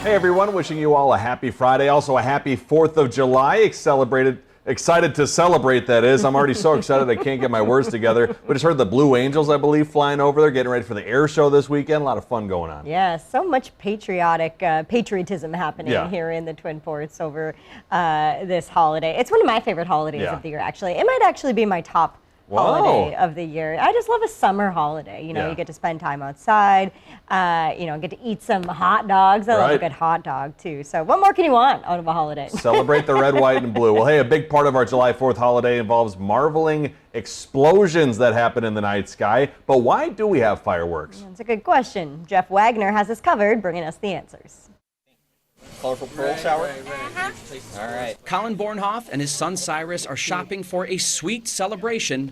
Hey everyone, wishing you all a happy Friday. Also a happy 4th of July. Excited to celebrate, that is. I'm already so excited I can't get my words together. We just heard the Blue Angels, I believe, flying over there, getting ready for the air show this weekend. A lot of fun going on. Yeah, so much patriotism happening here in the Twin Ports over this holiday. It's one of my favorite holidays of the year, actually. It might actually be my top holiday of the year. I just love a summer holiday. You know, you get to spend time outside, get to eat some hot dogs. I love a good hot dog, too. So what more can you want out of a holiday? Celebrate the red, white, and blue. Well, hey, a big part of our July 4th holiday involves marveling explosions that happen in the night sky. But why do we have fireworks? That's a good question. Jeff Wagner has us covered, bringing us the answers. Colorful pearl shower? All right. Colin Bornhoff and his son Cyrus are shopping for a sweet celebration.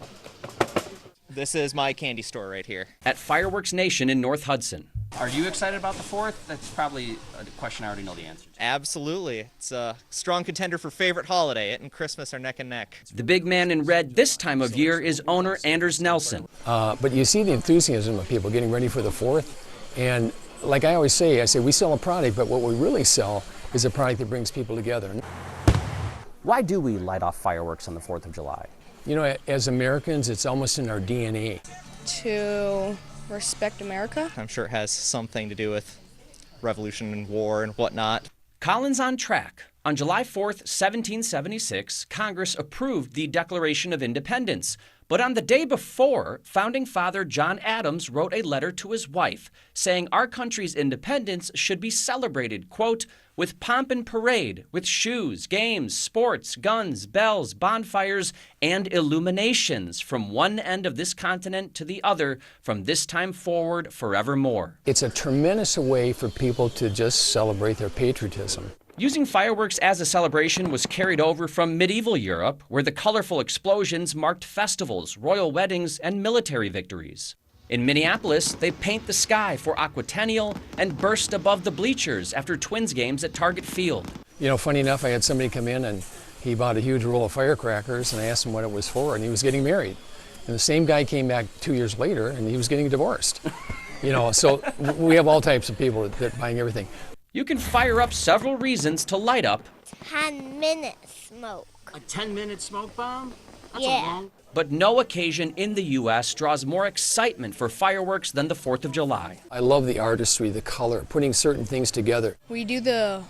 This is my candy store right here. At Fireworks Nation in North Hudson. Are you excited about the 4th? That's probably a question I already know the answer to. Absolutely. It's a strong contender for favorite holiday. It and Christmas are neck and neck. The big man in red this time of year is owner Anders Nelson. But you see the enthusiasm of people getting ready for the 4th. And like I always say, we sell a product, but what we really sell is a product that brings people together. Why do we light off fireworks on the 4th of July? You know, as Americans, it's almost in our DNA. To respect America. I'm sure it has something to do with revolution and war and whatnot. Colin's on track. On July 4th, 1776, Congress approved the Declaration of Independence. But on the day before, Founding Father John Adams wrote a letter to his wife saying our country's independence should be celebrated, quote, with pomp and parade, with shoes, games, sports, guns, bells, bonfires, and illuminations from one end of this continent to the other from this time forward forevermore. It's a tremendous way for people to just celebrate their patriotism. Using fireworks as a celebration was carried over from medieval Europe, where the colorful explosions marked festivals, royal weddings, and military victories. In Minneapolis, they paint the sky for Aquatennial and burst above the bleachers after Twins games at Target Field. You know, funny enough, I had somebody come in and he bought a huge roll of firecrackers, and I asked him what it was for, and he was getting married. And the same guy came back 2 years later, and he was getting divorced. You know, so we have all types of people that are buying everything. You can fire up several reasons to light up 10-minute smoke. A 10-minute smoke bomb? That's Yeah. a long... But no occasion in the U.S. draws more excitement for fireworks than the 4th of July. I love the artistry, the color, putting certain things together. We do the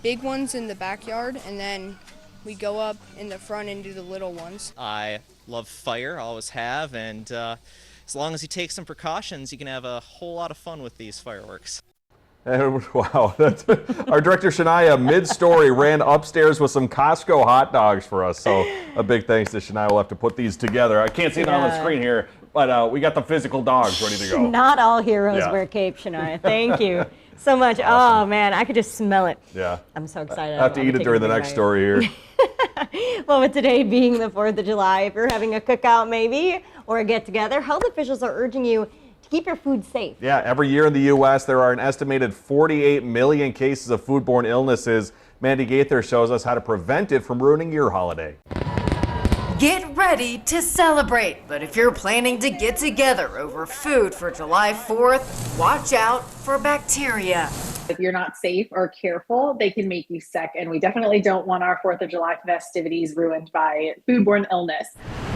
big ones in the backyard, and then we go up in the front and do the little ones. I love fire, always have, and as long as you take some precautions, you can have a whole lot of fun with these fireworks. Wow, our director Shania mid-story ran upstairs with some Costco hot dogs for us. So a big thanks to Shania. We'll have to put these together. I can't see it on the screen here, but we got the physical dogs ready to go. Not all heroes wear capes, Shania. Thank you so much. Awesome. Oh man, I could just smell it. Yeah. I'm so excited. I have to eat it during the next story here. Well, with today being the 4th of July, if you're having a cookout maybe or a get-together, health officials are urging you keep your food safe. Yeah, every year in the U.S., there are an estimated 48 million cases of foodborne illnesses. Mandy Gaither shows us how to prevent it from ruining your holiday. Get ready to celebrate, but if you're planning to get together over food for July 4th, watch out for bacteria. If you're not safe or careful, they can make you sick, and we definitely don't want our 4th of July festivities ruined by foodborne illness.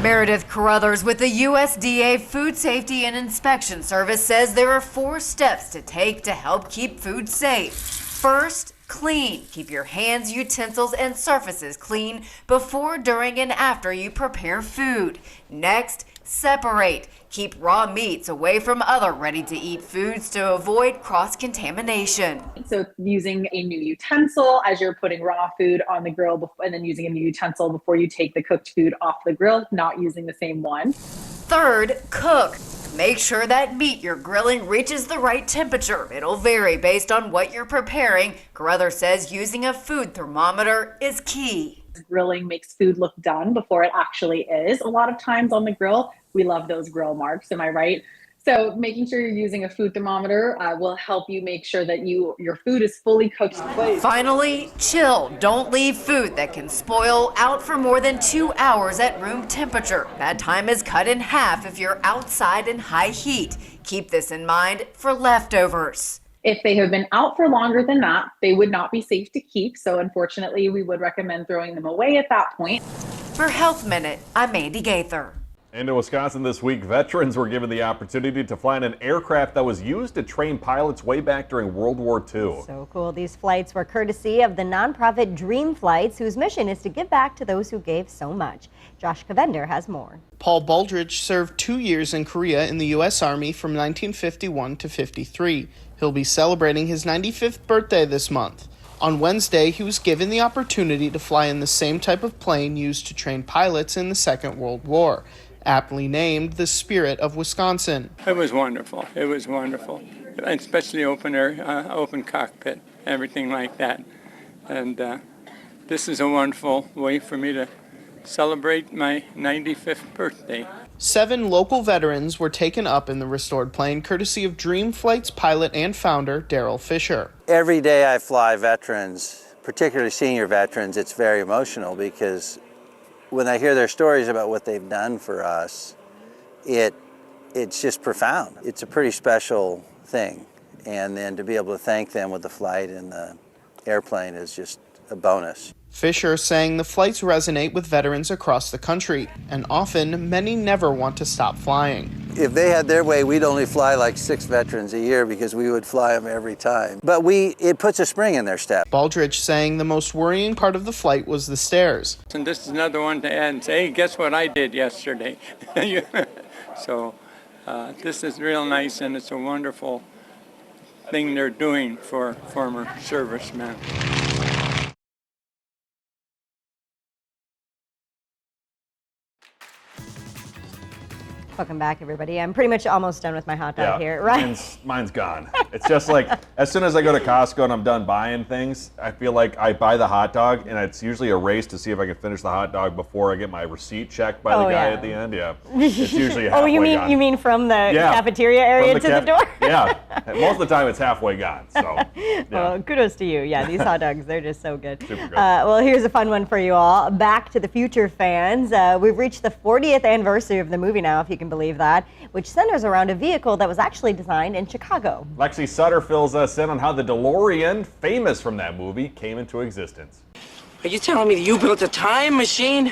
Meredith Carruthers with the USDA Food Safety and Inspection Service says there are 4 steps to take to help keep food safe. First, clean. Keep your hands, utensils, and surfaces clean before, during, and after you prepare food. Next, separate. Keep raw meats away from other ready-to-eat foods to avoid cross-contamination. So using a new utensil as you're putting raw food on the grill, and then using a new utensil before you take the cooked food off the grill, not using the same one. Third, cook. Make sure that meat you're grilling reaches the right temperature. It'll vary based on what you're preparing. Carruthers says using a food thermometer is key. Grilling makes food look done before it actually is. A lot of times on the grill, we love those grill marks, am I right? So making sure you're using a food thermometer will help you make sure that your food is fully cooked. Finally, chill. Don't leave food that can spoil out for more than 2 hours at room temperature. That time is cut in half if you're outside in high heat. Keep this in mind for leftovers. If they have been out for longer than that, they would not be safe to keep. So unfortunately, we would recommend throwing them away at that point. For Health Minute, I'm Andy Gaither. And in Wisconsin this week, veterans were given the opportunity to fly in an aircraft that was used to train pilots way back during World War II. So cool. These flights were courtesy of the nonprofit Dream Flights, whose mission is to give back to those who gave so much. Josh Cavender has more. Paul Baldridge served 2 years in Korea in the U.S. Army from 1951 to 53. He'll be celebrating his 95th birthday this month. On Wednesday, he was given the opportunity to fly in the same type of plane used to train pilots in the Second World War, aptly named the Spirit of Wisconsin. It was wonderful. It was wonderful, especially open cockpit, everything like that. And this is a wonderful way for me to celebrate my 95th birthday. 7 local veterans were taken up in the restored plane, courtesy of Dream Flight's pilot and founder, Daryl Fisher. Every day I fly veterans, particularly senior veterans, it's very emotional because when I hear their stories about what they've done for us, it's just profound. It's a pretty special thing. And then to be able to thank them with the flight in the airplane is just a bonus. Fisher saying the flights resonate with veterans across the country, and often many never want to stop flying. If they had their way, we'd only fly like 6 veterans a year because we would fly them every time. But it puts a spring in their step. Baldridge saying the most worrying part of the flight was the stairs. And this is another one to add and say, hey, guess what I did yesterday? So this is real nice, and it's a wonderful thing they're doing for former servicemen. Welcome back, everybody. I'm pretty much almost done with my hot dog here, right? Mine's gone. It's just like, as soon as I go to Costco and I'm done buying things, I feel like I buy the hot dog, and it's usually a race to see if I can finish the hot dog before I get my receipt checked by the guy at the end. Yeah, it's usually halfway gone. You mean from the cafeteria area to the door? Yeah, most of the time it's halfway gone. So, well, kudos to you. Yeah, these hot dogs, they're just so good. Super good. Well, here's a fun one for you all. Back to the Future fans. We've reached the 40th anniversary of the movie now, if you can believe that, which centers around a vehicle that was actually designed in Chicago. Lexi Sutter fills us in on how the DeLorean, famous from that movie, came into existence. Are you telling me that you built a time machine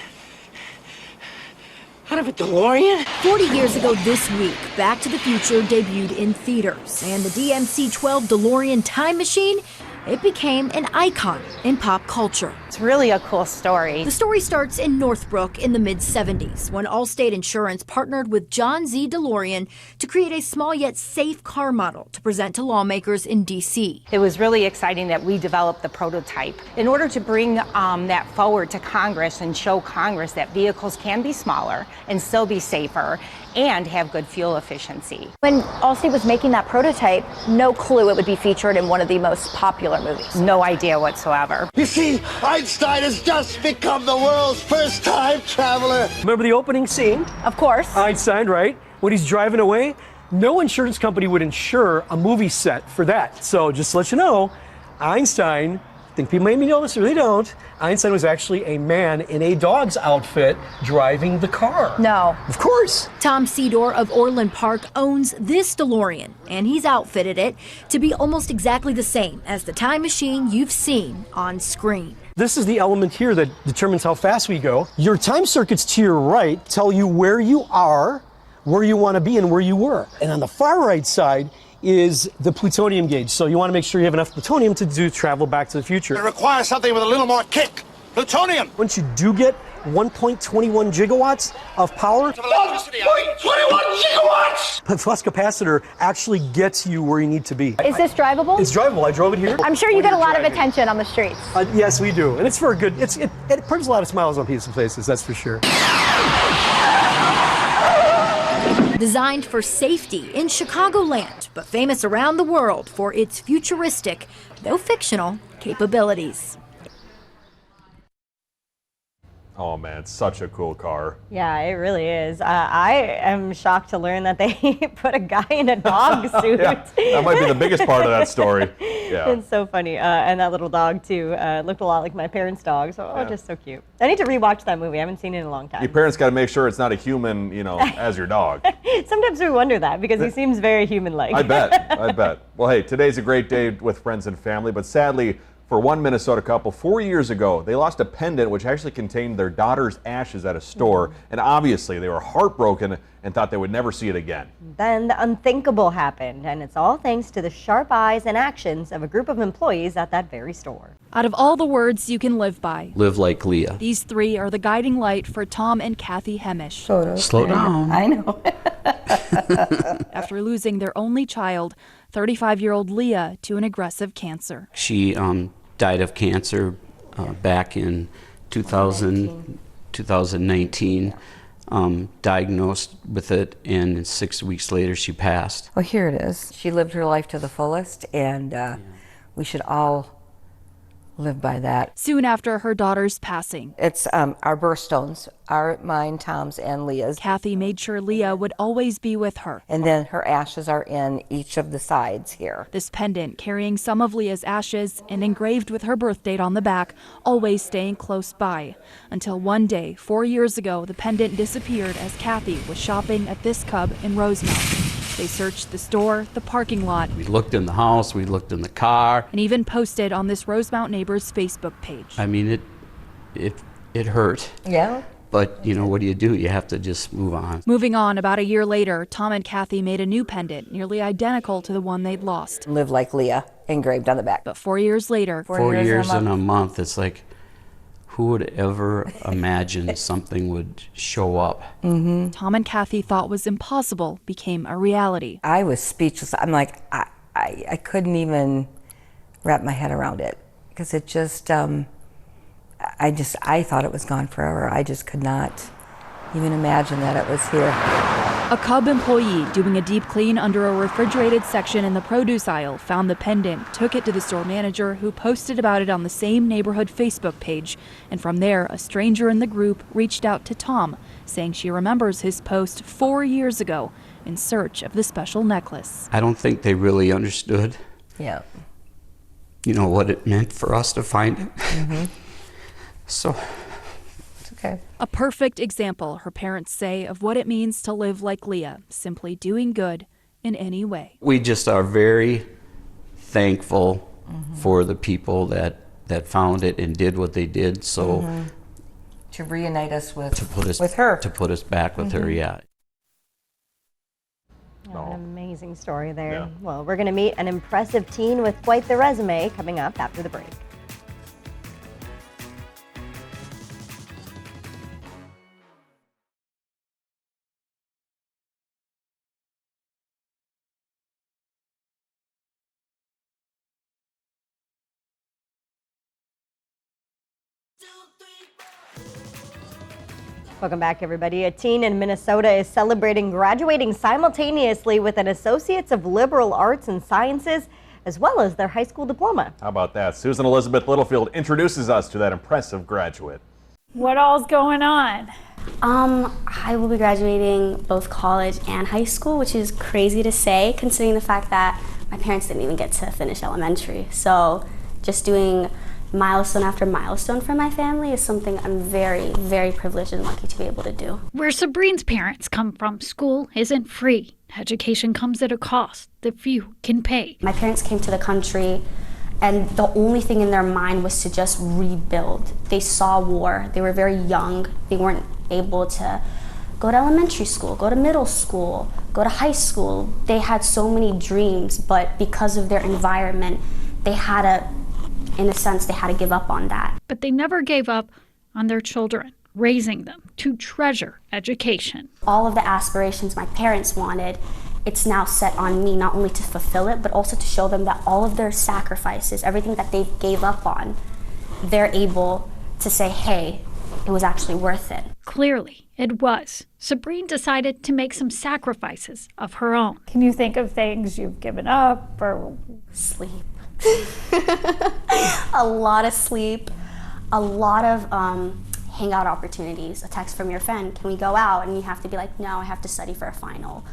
out of a DeLorean? 40 years ago this week, Back to the Future debuted in theaters, and the DMC-12 DeLorean time machine, it became an icon in pop culture. It's really a cool story. The story starts in Northbrook in the mid-70s when Allstate Insurance partnered with John Z. DeLorean to create a small yet safe car model to present to lawmakers in D.C. It was really exciting that we developed the prototype in order to bring that forward to Congress and show Congress that vehicles can be smaller and still be safer and have good fuel efficiency. When Allstate was making that prototype, no clue it would be featured in one of the most popular movies. No idea whatsoever. You see, Einstein has just become the world's first time traveler. Remember the opening scene? Of course. Einstein, right? When he's driving away, no insurance company would insure a movie set for that. So just to let you know, Einstein, I think people maybe know this or they don't, Einstein was actually a man in a dog's outfit driving the car. No. Of course. Tom Sedor of Orland Park owns this DeLorean, and he's outfitted it to be almost exactly the same as the time machine you've seen on screen. This is the element here that determines how fast we go. Your time circuits to your right tell you where you are, where you want to be, and where you were. And on the far right side is the plutonium gauge. So you want to make sure you have enough plutonium to travel back to the future. It requires something with a little more kick. Plutonium! Once you do get 1.21 gigawatts of power, 1.21 gigawatts! the flux capacitor actually gets you where you need to be. Is this drivable? It's drivable. I drove it here. I'm sure you get a lot of attention on the streets. Yes, we do. And it's for a good, it brings a lot of smiles on people's faces, that's for sure. Designed for safety in Chicagoland, but famous around the world for its futuristic, though fictional, capabilities. Oh man, it's such a cool car. Yeah, it really is. I am shocked to learn that they put a guy in a dog suit. Yeah, that might be the biggest part of that story. Yeah. It's so funny. And that little dog, too, looked a lot like my parents' dog. So, Yeah. just so cute. I need to rewatch that movie. I haven't seen it in a long time. Your parents got to make sure it's not a human, as your dog. Sometimes we wonder that because he seems very human-like. I bet. Well, hey, today's a great day with friends and family, but sadly, for one Minnesota couple, 4 years ago, they lost a pendant which actually contained their daughter's ashes at a store, and obviously they were heartbroken and thought they would never see it again. Then the unthinkable happened, and it's all thanks to the sharp eyes and actions of a group of employees at that very store. Out of all the words you can live by, Live like Leah. these three are the guiding light for Tom and Kathy Hemish. Slow down. I know. After losing their only child, 35-year-old Leah, to an aggressive cancer. She died of cancer back in 2019, diagnosed with it, and 6 weeks later she passed. Well, here it is. She lived her life to the fullest, and we should all live by that. Soon after her daughter's passing, It's our birthstones, mine, Tom's, and Leah's. Kathy made sure Leah would always be with her. And then her ashes are in each of the sides here. This pendant, carrying some of Leah's ashes and engraved with her birth date on the back, always staying close by. Until one day, 4 years ago, the pendant disappeared as Kathy was shopping at This Cub in Rosemount. They searched the store, the parking lot, We looked in the house, we looked in the car. and even posted on this Rosemount Neighbors Facebook page. I mean, it hurt. Yeah. But, what do? You have to just move on. Moving on, about a year later, Tom and Kathy made a new pendant, nearly identical to the one they'd lost. Live like Leah, engraved on the back. But 4 years later, 4 years and a month, it's like, who would ever imagine something would show up? Tom and Kathy thought was impossible became a reality. I was speechless. I'm like, I couldn't even wrap my head around it because it just, I thought it was gone forever. I just could not even imagine that it was here. A Cub employee doing a deep clean under a refrigerated section in the produce aisle found the pendant, took it to the store manager, who posted about it on the same neighborhood Facebook page. And from there, a stranger in the group reached out to Tom, saying she remembers his post 4 years ago in search of the special necklace. I don't think they really understood, Yeah. What it meant for us to find it. So, It's okay. A perfect example, her parents say, of what it means to live like Leah, simply doing good in any way. we just are very thankful for the people that found it and did what they did. So, To reunite us with with her. To put us back with her, yeah. An amazing story there. Yeah. Well, we're going to meet an impressive teen with quite the resume coming up after the break. Welcome back, everybody. A teen in Minnesota is celebrating graduating simultaneously with an Associates of Liberal Arts and Sciences, as well as their high school diploma. How about that? Susan Elizabeth Littlefield introduces us to that impressive graduate. What all's going on? I will be graduating both college and high school, which is crazy to say considering the fact that my parents didn't even get to finish elementary. So just doing milestone after milestone for my family is something I'm very, very privileged and lucky to be able to do. Where Sabrine's parents come from, school isn't free. Education comes at a cost that few can pay. My parents came to the country and the only thing in their mind was to just rebuild. They saw war. They were very young. They weren't able to go to elementary school, go to middle school, go to high school. They had so many dreams, but because of their environment, they had to, in a sense, they had to give up on that. But they never gave up on their children, raising them to treasure education. All of the aspirations my parents wanted, it's now set on me not only to fulfill it, but also to show them that all of their sacrifices, everything that they gave up on, they're able to say, hey, it was actually worth it. Clearly, it was. Sabrine decided to make some sacrifices of her own. Can you think of things you've given up or? Sleep. A lot of sleep, a lot of hangout opportunities, a text from your friend, can we go out? And you have to be like, no, I have to study for a final.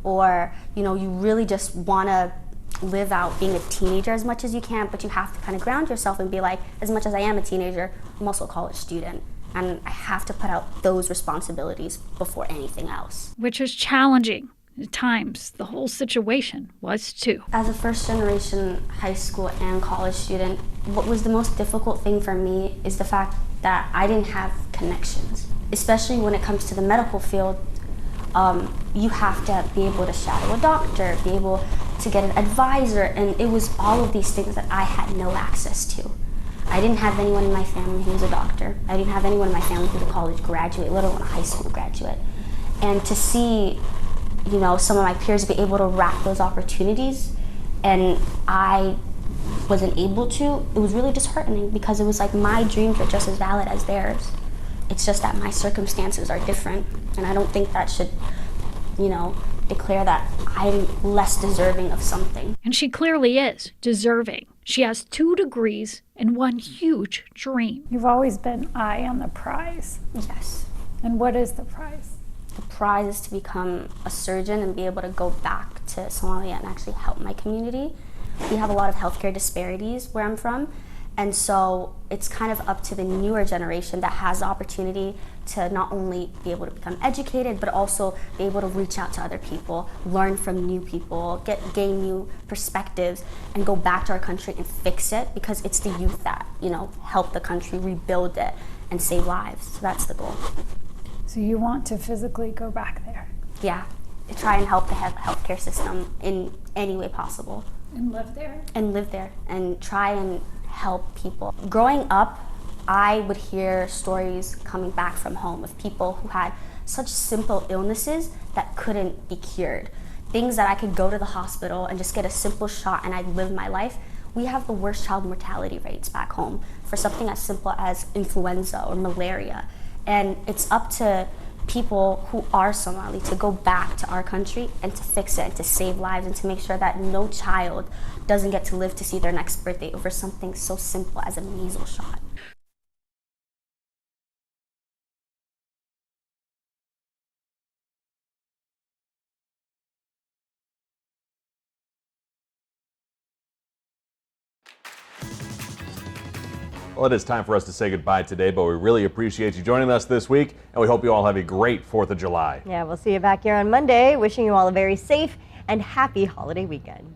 Or, you know, you really just want to live out being a teenager as much as you can, but you have to kind of ground yourself and be like, as much as I am a teenager, I'm also a college student. And I have to put out those responsibilities before anything else. Which is challenging. At times, the whole situation was too. As a first-generation high school and college student, what was the most difficult thing for me is the fact that I didn't have connections. Especially when it comes to the medical field, you have to be able to shadow a doctor, be able to get an advisor, and it was all of these things that I had no access to. I didn't have anyone in my family who was a doctor. I didn't have anyone in my family who was a college graduate, let alone a high school graduate. And to see, you know, some of my peers be able to wrap those opportunities and I wasn't able to, it was really disheartening because it was like my dreams are just as valid as theirs. It's just that my circumstances are different, and I don't think that should, you know, declare that I'm less deserving of something. And she clearly is deserving. She has 2 degrees and one huge dream. You've always been eye on the prize. Yes. And what is the prize? The prize is to become a surgeon and be able to go back to Somalia and actually help my community. We have a lot of healthcare disparities where I'm from, and so it's kind of up to the newer generation that has the opportunity to not only be able to become educated, but also be able to reach out to other people, learn from new people, gain new perspectives, and go back to our country and fix it, because it's the youth that, you know, help the country rebuild it and save lives. So that's the goal. So you want to physically go back there? Yeah, to try and help the healthcare system in any way possible. And live there? And live there and try and help people. Growing up, I would hear stories coming back from home of people who had such simple illnesses that couldn't be cured. Things that I could go to the hospital and just get a simple shot and I'd live my life. We have the worst child mortality rates back home for something as simple as influenza or malaria. And it's up to people who are Somali to go back to our country and to fix it and to save lives and to make sure that no child doesn't get to live to see their next birthday over something so simple as a measles shot. Well, it is time for us to say goodbye today, but we really appreciate you joining us this week, and we hope you all have a great 4th of July. Yeah, we'll see you back here on Monday. Wishing you all a very safe and happy holiday weekend.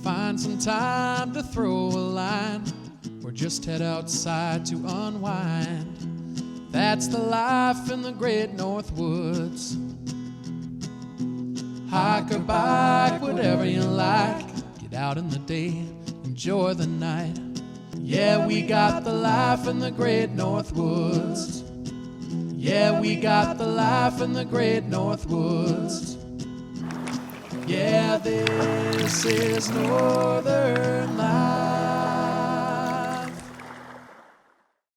Find some time to throw a line, or just head outside to unwind. That's the life in the great North Woods. Hike or bike, whatever you like. Get out in the day, enjoy the night. Yeah, we got the life in the great North Woods. Yeah, we got the life in the great North Woods. Yeah, this is Northern Life.